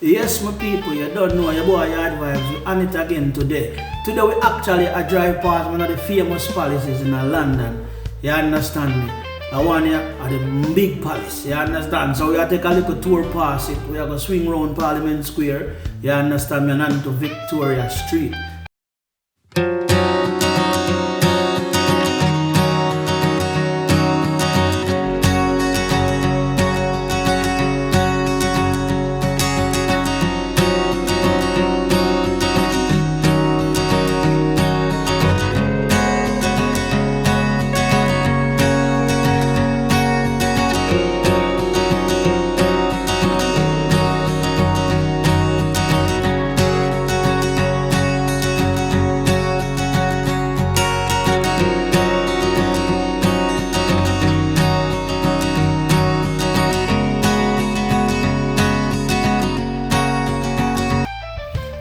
Yes, my people, you don't know your boy YardVibz, we on it again today. Today we actually a drive past one of the famous palaces in London. You understand me? I want you at the big palace, you understand? So we are take a little tour past it. We are going to swing around Parliament Square, you understand me, and on to Victoria Street.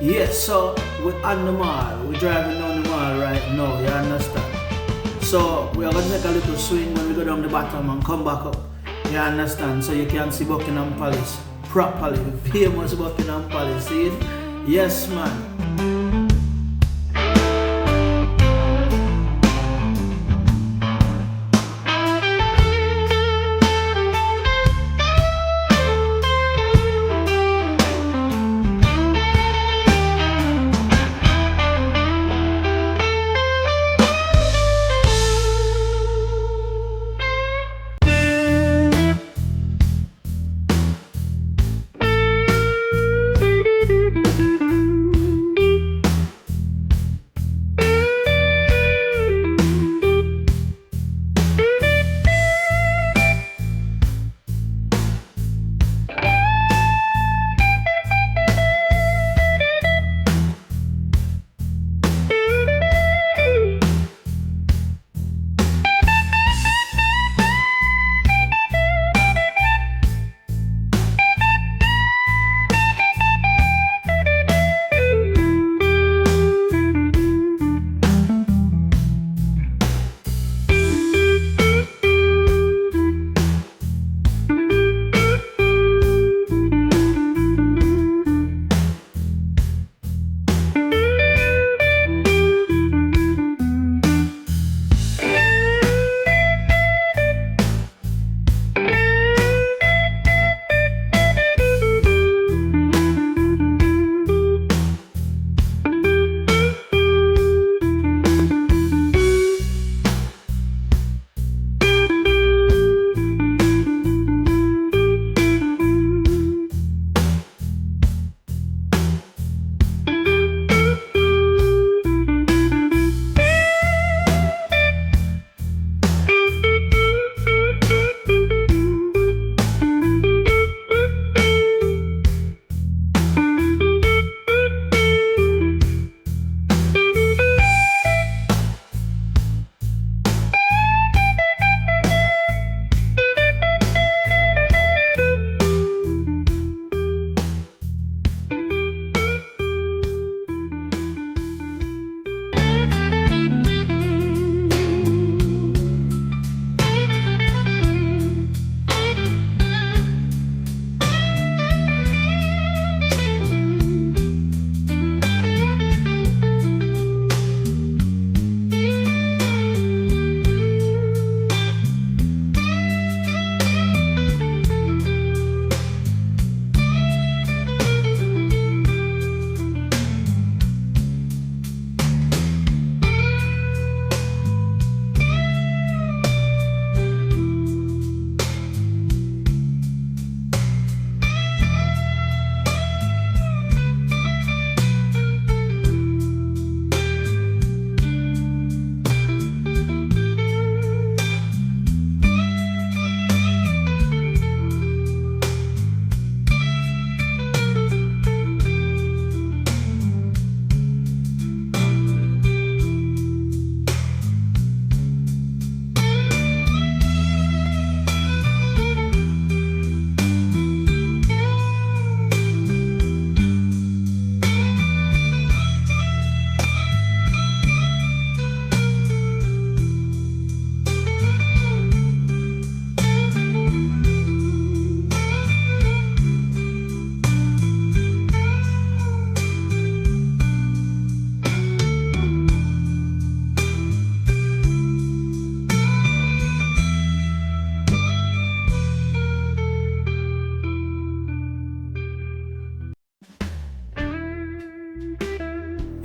Yes, so we're on the mall. We're driving down the mall right now, you understand? So we are going to take a little swing when we go down the bottom and come back up. You understand? So you can see Buckingham Palace properly. The famous Buckingham Palace, see it? Yes, man.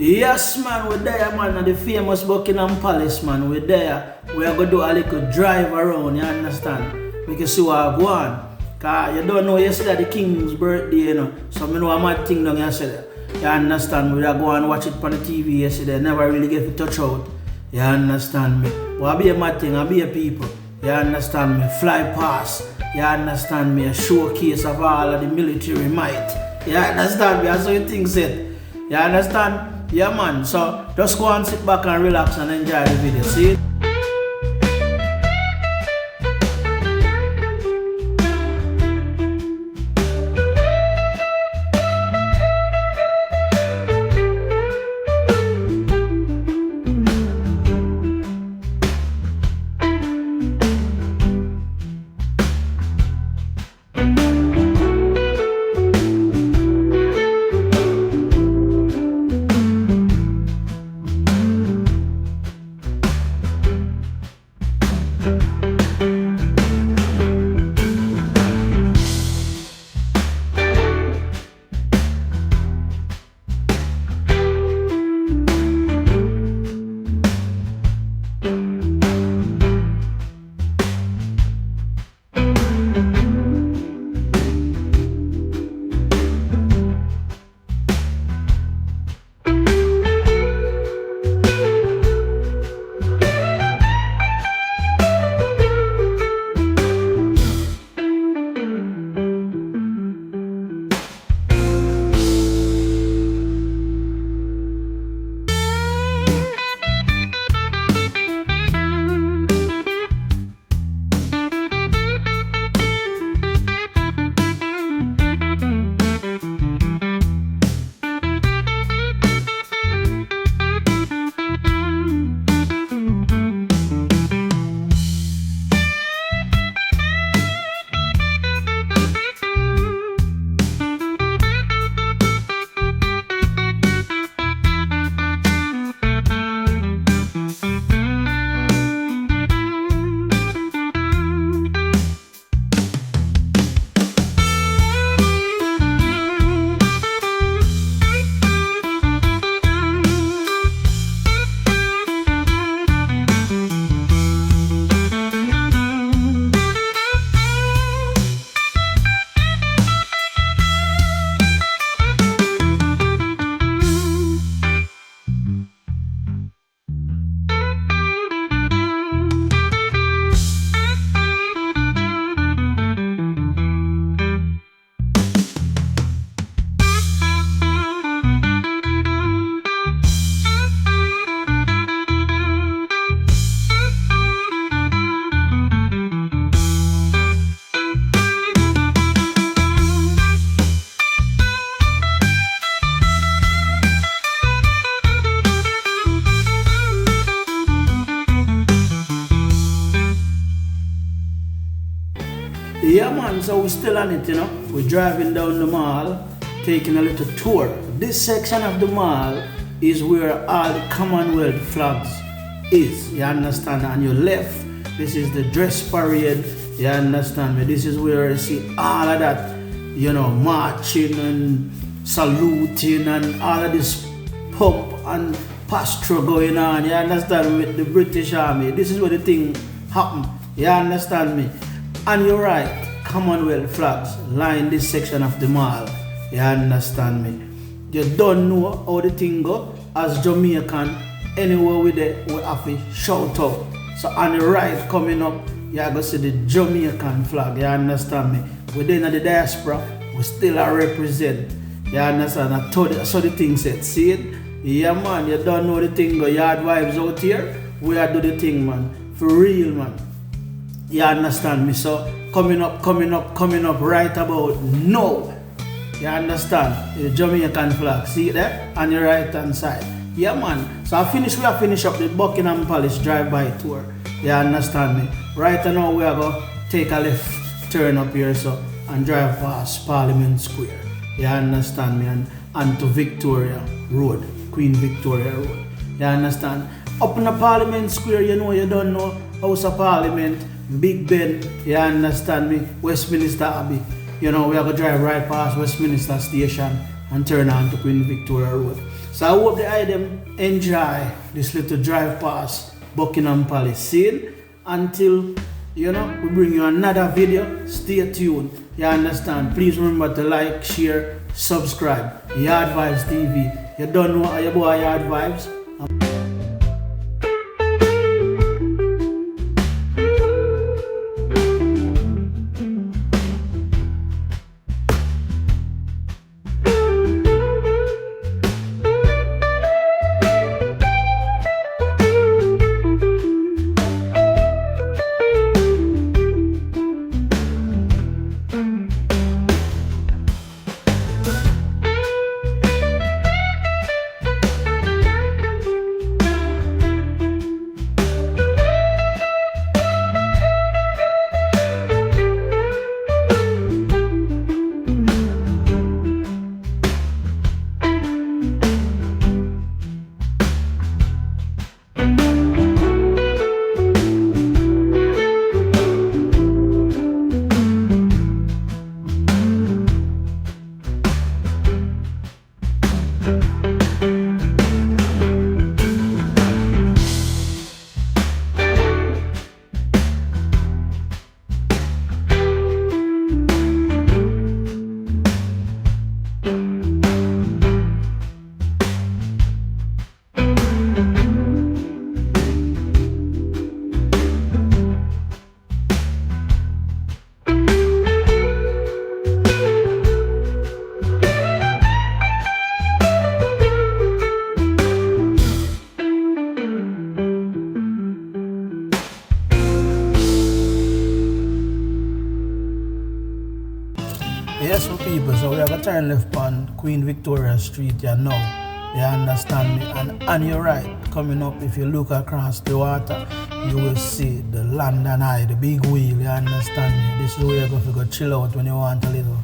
Yes, man, we're there, man, at the famous Buckingham Palace, man. We're there. We are going to do a little drive around, you understand? We can see what I go on. Because you don't know, yesterday the king's birthday, you know. So I know a mad thing down yesterday. You understand? We are going and watch it on the TV yesterday. Never really get to touch out. You understand me? But I be a mad thing, I be a people. You understand me? Fly past. You understand me? A showcase of all of the military might. You understand me? That's how you think it. You understand? Yeah, man. So just go and sit back and relax and enjoy the video. See it? Yeah, man, so we're still on it, you know. We're driving down the mall, taking a little tour. This section of the mall is where all the Commonwealth flags is, you understand? On your left, this is the dress parade, you understand me? This is where you see all of that, you know, marching and saluting and all of this pump and pastoral going on, you understand, with the British Army. This is where the thing happen, you understand me? On your right, Commonwealth flags line this section of the mall. You understand me? You don't know how the thing go. As Jamaican, anywhere with it, we have to shout out. So on the right coming up, you are going to see the Jamaican flag. You understand me? Within the diaspora, we still are represent. You understand? I told you, so the thing said. See it? Yeah, man, you don't know the thing go. YardVibz out here. We are do the thing, man. For real, man. You understand me? So coming up right about now. You understand? The Jamaican flag. See it there? On your right hand side. Yeah, man. So we are finish up the Buckingham Palace drive-by tour. You understand me? Right now we are going to take a left turn up here so and drive past Parliament Square. You understand me? And to Victoria Road. Queen Victoria Road. You understand? Up in the Parliament Square, you know, you don't know House of Parliament, Big Ben, you understand me? Westminster Abbey. You know, we are going to drive right past Westminster Station and turn on to Queen Victoria Road. So I hope the item enjoy this little drive past Buckingham Palace scene. Until we bring you another video, stay tuned. You understand? Please remember to like, share, subscribe. YardVibz TV. You don't know your boy YardVibz. Yes, for people, so we have a turn left on Queen Victoria Street, you understand me, and on your right, coming up, if you look across the water, you will see the London Eye, the big wheel, you understand me. This is where you're going to go chill out when you want a little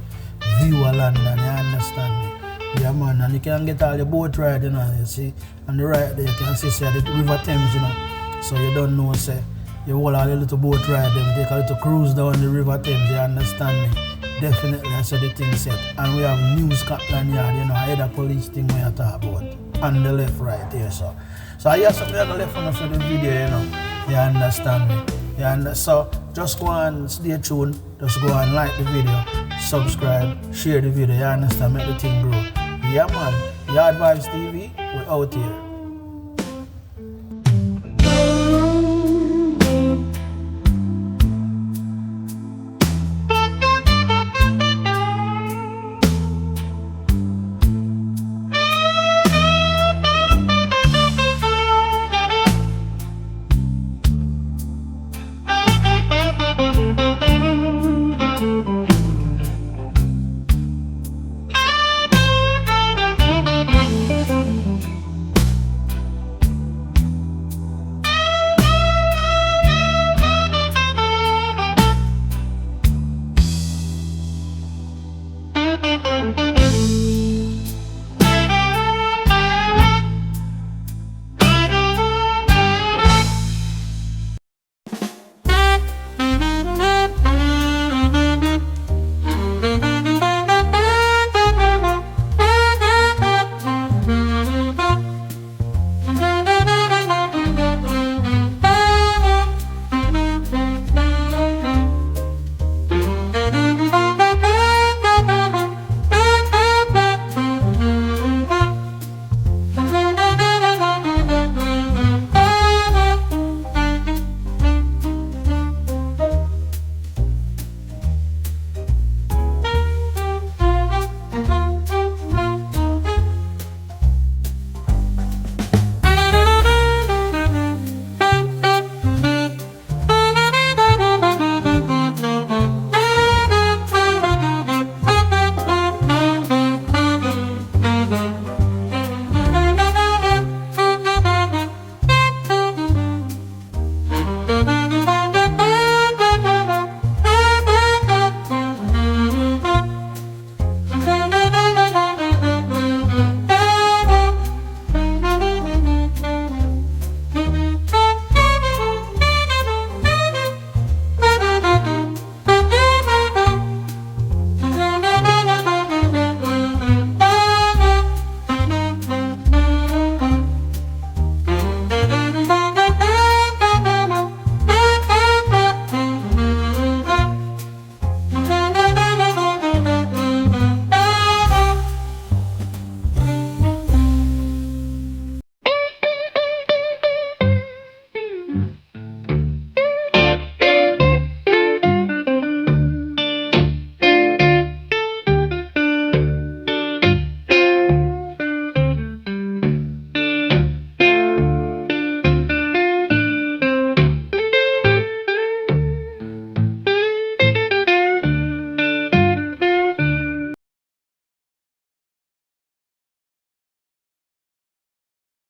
view of London, you understand me. Yeah man, and you can get all your boat ride, you see, on the right there, you can see the River Thames, so you don't know, say, you hold all your little boat ride, them take a little cruise down the River Thames, you understand me. Definitely, I saw the thing set. And we have New Scotland Yard, I had a police thing we are talking about. On the left, right here, so. So I have something on the left one for the video, You understand me? So just go and stay tuned. Just go and like the video, subscribe, share the video, you understand? Make the thing grow. Yeah man, YardVibz TV, we're out here.